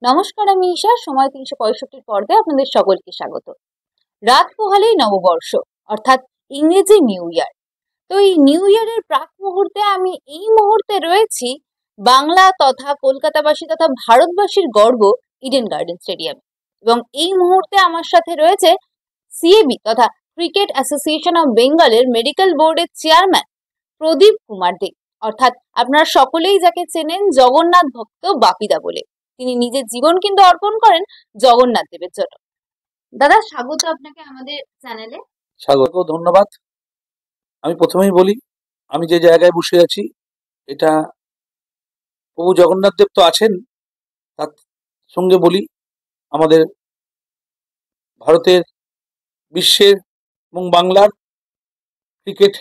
নমস্কার, আমি ঈশা। সময় ৩৬৫ পর্দায় আপনাদের সকলকে স্বাগত। রাত পোহালেই নববর্ষ, অর্থাৎ ইংরেজি নিউ ইয়ার। তো এই নিউ ইয়ারের প্রাক মুহূর্তে আমি এই মুহূর্তে রয়েছি বাংলা তথা কলকাতাবাসী তথা ভারতবাসীর গর্ব ইডেন গার্ডেন স্টেডিয়ামে, এবং এই মুহূর্তে আমার সাথে রয়েছে সিএবি তথা ক্রিকেট অ্যাসোসিয়েশন অফ বেঙ্গলের মেডিকেল বোর্ডের চেয়ারম্যান প্রদীপ কুমার দে, অর্থাৎ আপনারা সকলেই যাকে চেনেন জগন্নাথ ভক্ত বাপিদা বলে। তিনি নিজের জীবন কিন্তু অর্পণ করেন জগন্নাথ দেবের জন্য। দাদা, স্বাগত আপনাকে আমাদের চ্যানেলে। স্বাগত, ধন্যবাদ। আমি প্রথমেই বলি, আমি যে জায়গায় বসে আছি এটা প্রভু জগন্নাথ দেব তো আছেন, তার সঙ্গে বলি আমাদের ভারতের, বিশ্বের এবং বাংলার ক্রিকেট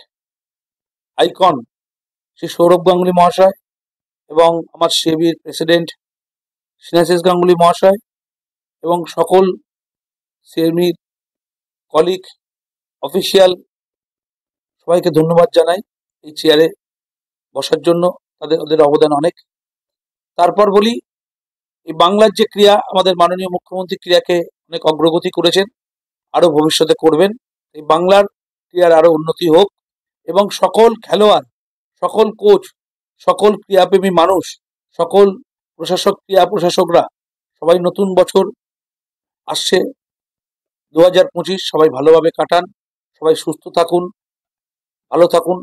আইকন শ্রী সৌরভ গাঙ্গুলী মহাশয় এবং আমার সেবির প্রেসিডেন্ট স্নেহাশিস গাঙ্গুলী মহাশয় এবং সকল সেবির কলিগ, অফিসিয়াল সবাইকে ধন্যবাদ জানাই এই চেয়ারে বসার জন্য। ওদের অবদান অনেক। তারপর বলি, এই বাংলার যে ক্রীড়া, আমাদের মাননীয় মুখ্যমন্ত্রী ক্রীড়াকে অনেক অগ্রগতি করেছেন, আরো ভবিষ্যতে করবেন। এই বাংলার ক্রীড়ার আরো উন্নতি হোক এবং সকল খেলোয়াড়, সকল কোচ, সকল ক্রীড়াপ্রেমী মানুষ, সকল প্রশাসক, ক্রীড়া প্রশাসকরা সবাই নতুন বছর আসছে 2025, সবাই ভালোভাবে কাটান, সবাই সুস্থ থাকুন, ভালো থাকুন।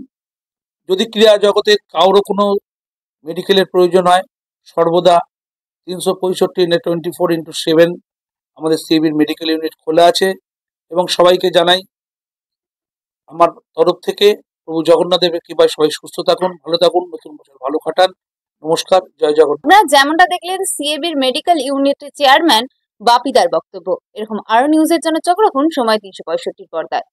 যদি ক্রীড়া জগতে কারোর কোনো মেডিকেলের প্রয়োজন হয়, সর্বদা 365/24x7 আমাদের সিএবির মেডিকেল ইউনিট খোলা আছে। এবং সবাইকে জানাই আমার তরফ থেকে প্রভু জগন্নাথ দেবের কৃপায় সবাই সুস্থ থাকুন, ভালো থাকুন, নতুন বছর ভালো কাটান। নমস্কার, জয় জগন্নাথ। আপনারা যেমনটা দেখলেন সিএবির মেডিকেল ইউনিটের চেয়ারম্যান বাপিদার বক্তব্য। এরকম আরো নিউজের জন্য চোখ রাখুন সময় ৩৬৫ পর্দায়।